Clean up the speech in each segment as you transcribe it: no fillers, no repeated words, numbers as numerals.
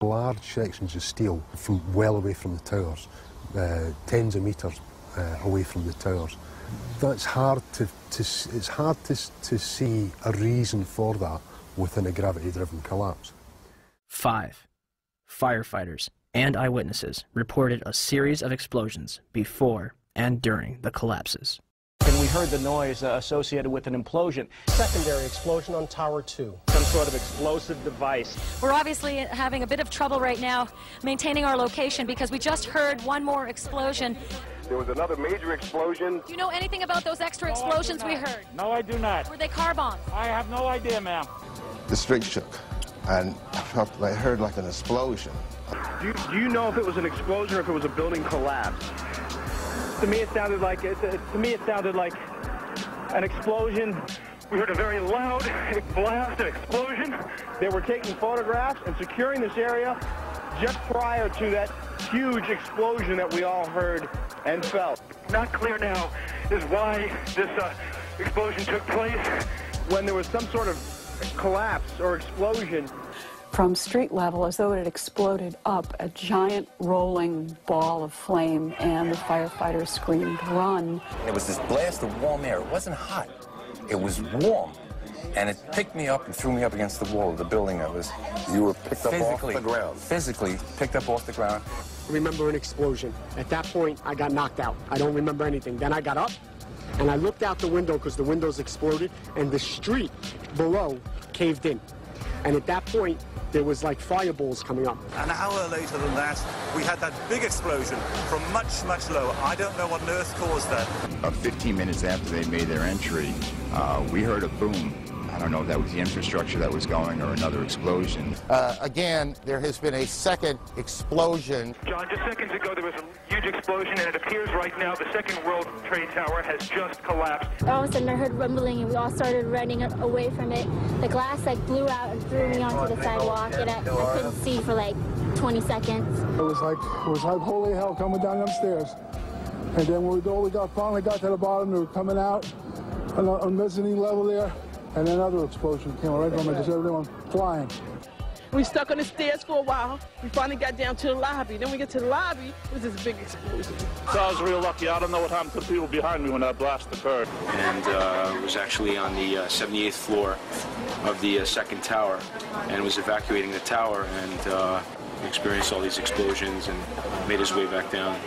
Large sections of steel from well away from the towers, tens of metres away from the towers. That's hard to see a reason for that within a gravity-driven collapse. 5. Firefighters and eyewitnesses reported a series of explosions before and during the collapses. And we heard the noise associated with an implosion. Secondary explosion on Tower 2. Some sort of explosive device. We're obviously having a bit of trouble right now maintaining our location because we just heard one more explosion. There was another major explosion. Do you know anything about those extra explosions we heard? No, I do not. Were they car bombs? I have no idea, ma'am. The street shook, and I heard like an explosion. Do you know if it was an explosion or if it was a building collapse? To me, it sounded like an explosion. We heard a very loud blast, an explosion. They were taking photographs and securing this area just prior to that huge explosion that we all heard and felt. Not clear now is why this explosion took place. When there was some sort of collapse or explosion. From street level, as though it had exploded up, a giant rolling ball of flame, and the firefighters screamed, "Run!" It was this blast of warm air. It wasn't hot. It was warm. And it picked me up and threw me up against the wall of the building. You were picked up off the ground. Physically picked up off the ground. I remember an explosion. At that point, I got knocked out. I don't remember anything. Then I got up, and I looked out the window because the windows exploded, and the street below caved in. And at that point, there was like fireballs coming up. An hour later than that, we had that big explosion from much, much lower. I don't know what on earth caused that. About 15 minutes after they made their entry, we heard a boom. I don't know if that was the infrastructure that was going or another explosion. Again, there has been a second explosion. John, just seconds ago there was a huge explosion, and it appears right now the second World Trade Tower has just collapsed. All of a sudden I heard rumbling, and we all started running away from it. The glass blew out and threw me onto the sidewalk, and I couldn't see for 20 seconds. It was like holy hell coming down upstairs. And then when we finally got to the bottom, we were coming out on the mezzanine level there. And another explosion came right from it, just everyone flying. We stuck on the stairs for a while. We finally got down to the lobby. Then we get to the lobby, it was this big explosion. So I was real lucky. I don't know what happened to the people behind me when that blast occurred. And it was actually on the 78th floor of the second tower, and was evacuating the tower, and experienced all these explosions and made his way back down.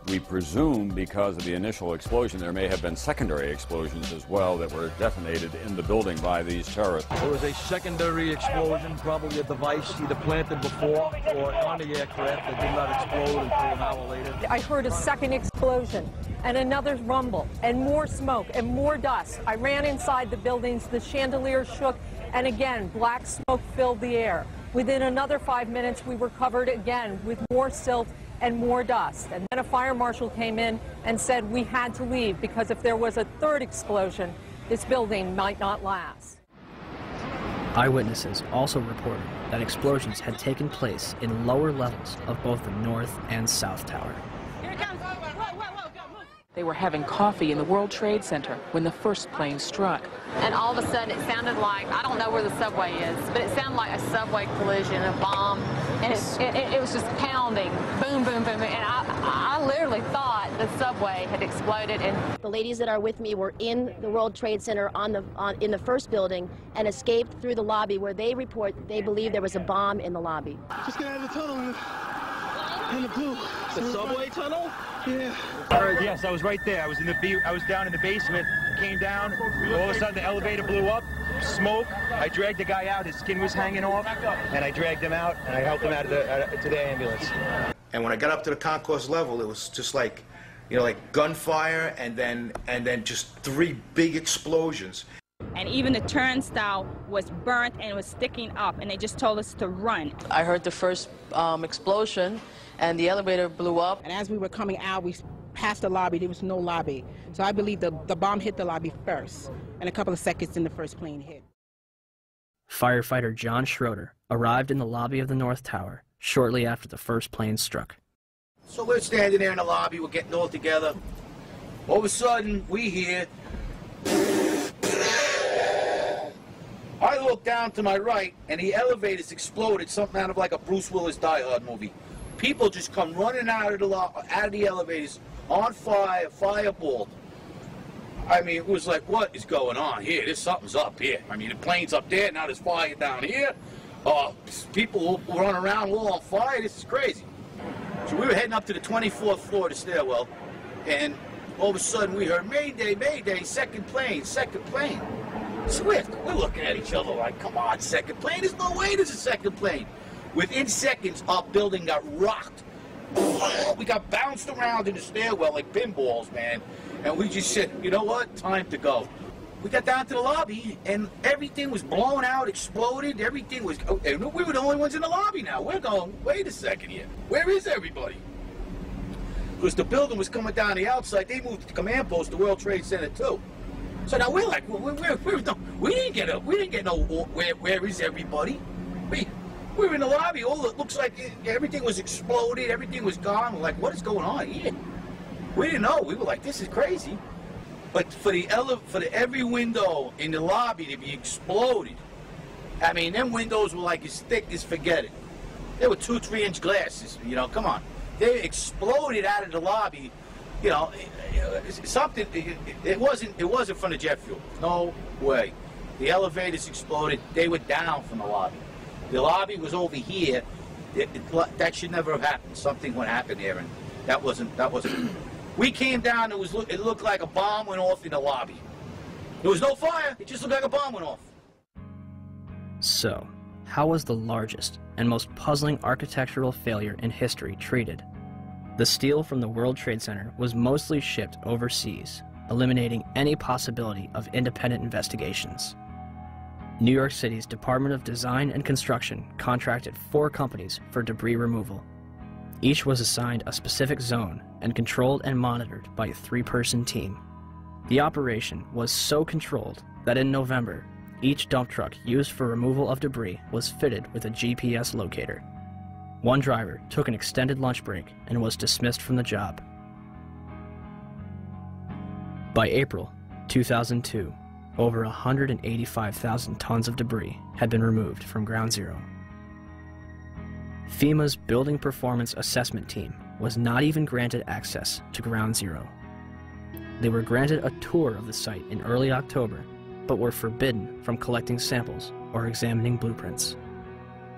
We presume because of the initial explosion there may have been secondary explosions as well that were detonated in the building by these terrorists. There was a secondary explosion, probably a device either planted before or on the aircraft that did not explode until an hour later. I heard a second explosion and another rumble and more smoke and more dust. I ran inside the buildings, the chandelier shook, and again black smoke filled the air. Within another 5 minutes we were covered again with more silt and more dust. And then a fire marshal came in and said we had to leave because if there was a third explosion, this building might not last. Eyewitnesses also reported that explosions had taken place in lower levels of both the North and South Tower. Here it comes. They were having coffee in the World Trade Center when the first plane struck. And all of a sudden it sounded like, I don't know where the subway is, but it sounded like a subway collision, a bomb, and it was just pounding, boom, boom, boom, and I literally thought the subway had exploded. And the ladies that are with me were in the World Trade Center in the first building and escaped through the lobby where they report they believe there was a bomb in the lobby. Just get out of the tunnel in the blue. The subway tunnel? Yeah. Yes, I was right there. I was down in the basement, came down, all of a sudden the elevator blew up, smoke. I dragged the guy out, his skin was hanging off, and I dragged him out, and I helped him out to the ambulance. And when I got up to the concourse level, it was just like, like gunfire, and then just 3 big explosions. And even the turnstile was burnt and was sticking up, and they just told us to run. I heard the first explosion, and the elevator blew up. And as we were coming out, we passed the lobby. There was no lobby. So I believe the bomb hit the lobby first, and a couple of seconds then the first plane hit. Firefighter John Schroeder arrived in the lobby of the North Tower shortly after the first plane struck. So we're standing there in the lobby, we're getting all together. All of a sudden, we hear, "I look down to my right, and the elevators exploded, something out of like a Bruce Willis Die Hard movie. People just come running out of the elevators on fire, fireball. I mean, it was like, what is going on here? Something's up here. I mean, the plane's up there, now there's fire down here. People run around all on fire. This is crazy. So we were heading up to the 24th floor of the stairwell, and all of a sudden we heard, Mayday, Mayday, second plane, second plane. Swift, we're looking at each other like, come on, second plane? There's no way there's a second plane. Within seconds, our building got rocked. We got bounced around in the stairwell like pinballs, man. And we just said, you know what, time to go. We got down to the lobby, and everything was blown out, exploded, everything was... And we were the only ones in the lobby now. We're going, wait a second here. Where is everybody? Because the building was coming down the outside. They moved the command post to World Trade Center, too. So now we're like, we didn't get no, where is everybody? We were in the lobby. It looks like everything was exploded, everything was gone. We're like, what is going on here? We didn't know. We were like, this is crazy. But for every window in the lobby to be exploded, I mean, them windows were like as thick as forget it. They were 2-3-inch glasses, you know, come on. They exploded out of the lobby, you know, something, it wasn't from the jet fuel. No way. The elevators exploded. They were down from the lobby. The lobby was over here. That should never have happened. Something would happen there, and that wasn't. We came down, it looked like a bomb went off in the lobby. There was no fire, it just looked like a bomb went off. So, how was the largest and most puzzling architectural failure in history treated? The steel from the World Trade Center was mostly shipped overseas, eliminating any possibility of independent investigations. New York City's Department of Design and Construction contracted 4 companies for debris removal. Each was assigned a specific zone and controlled and monitored by a 3-person team. The operation was so controlled that in November, each dump truck used for removal of debris was fitted with a GPS locator. One driver took an extended lunch break and was dismissed from the job. By April 2002, over 185,000 tons of debris had been removed from Ground Zero. FEMA's Building Performance Assessment Team was not even granted access to Ground Zero. They were granted a tour of the site in early October, but were forbidden from collecting samples or examining blueprints.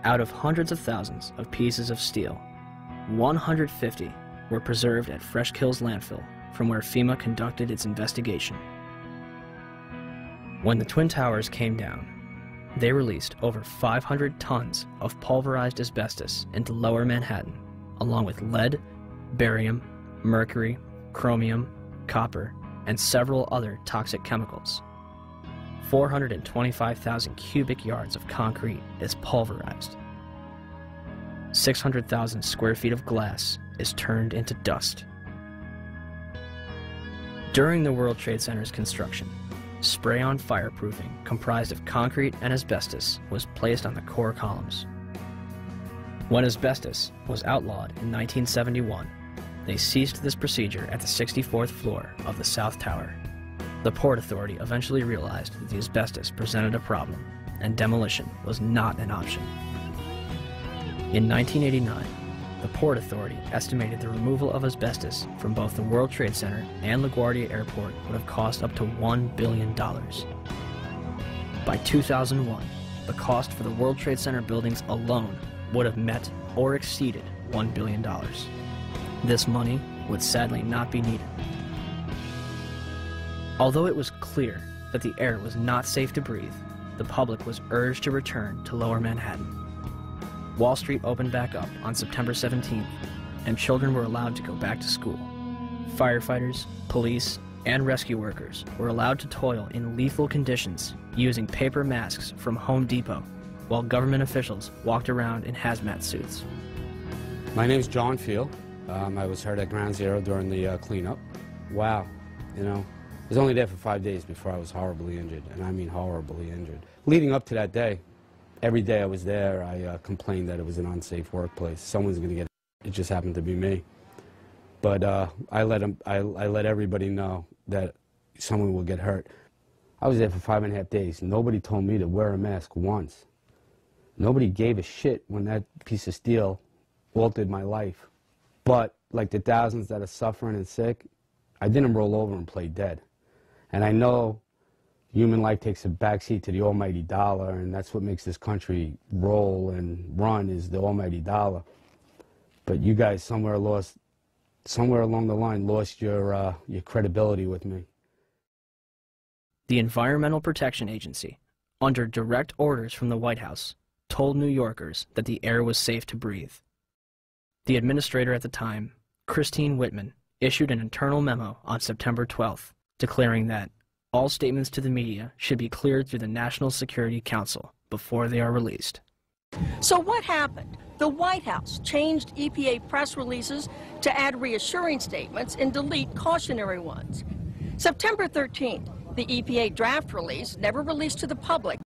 Out of hundreds of thousands of pieces of steel, 150 were preserved at Fresh Kills landfill, from where FEMA conducted its investigation. When the Twin Towers came down, they released over 500 tons of pulverized asbestos into lower Manhattan, along with lead, barium, mercury, chromium, copper, and several other toxic chemicals. 425,000 cubic yards of concrete is pulverized. 600,000 square feet of glass is turned into dust. During the World Trade Center's construction, spray-on fireproofing comprised of concrete and asbestos was placed on the core columns. When asbestos was outlawed in 1971, they ceased this procedure at the 64th floor of the South Tower. The Port Authority eventually realized that the asbestos presented a problem, and demolition was not an option. In 1989, the Port Authority estimated the removal of asbestos from both the World Trade Center and LaGuardia Airport would have cost up to $1 billion. By 2001, the cost for the World Trade Center buildings alone would have met or exceeded $1 billion. This money would sadly not be needed. Although it was clear that the air was not safe to breathe, the public was urged to return to Lower Manhattan. Wall Street opened back up on September 17th, and children were allowed to go back to school. Firefighters, police, and rescue workers were allowed to toil in lethal conditions using paper masks from Home Depot, while government officials walked around in hazmat suits. My name's John Field. I was hurt at Ground Zero during the cleanup. Wow, you know, I was only there for 5 days before I was horribly injured, and I mean horribly injured. Leading up to that day, every day I was there, I complained that it was an unsafe workplace. Someone's going to get it. It just happened to be me. But I let everybody know that someone will get hurt. I was there for 5.5 days. Nobody told me to wear a mask once. Nobody gave a shit when that piece of steel altered my life. But like the thousands that are suffering and sick, I didn't roll over and play dead. And I know human life takes a backseat to the almighty dollar, and that's what makes this country roll and run, is the almighty dollar. But you guys somewhere along the line lost your credibility with me. The Environmental Protection Agency, under direct orders from the White House, told New Yorkers that the air was safe to breathe. The administrator at the time, Christine Whitman, issued an internal memo on September 12th, declaring that all statements to the media should be cleared through the National Security Council before they are released. So what happened? The White House changed EPA press releases to add reassuring statements and delete cautionary ones. September 13th, the EPA draft release, never released to the public,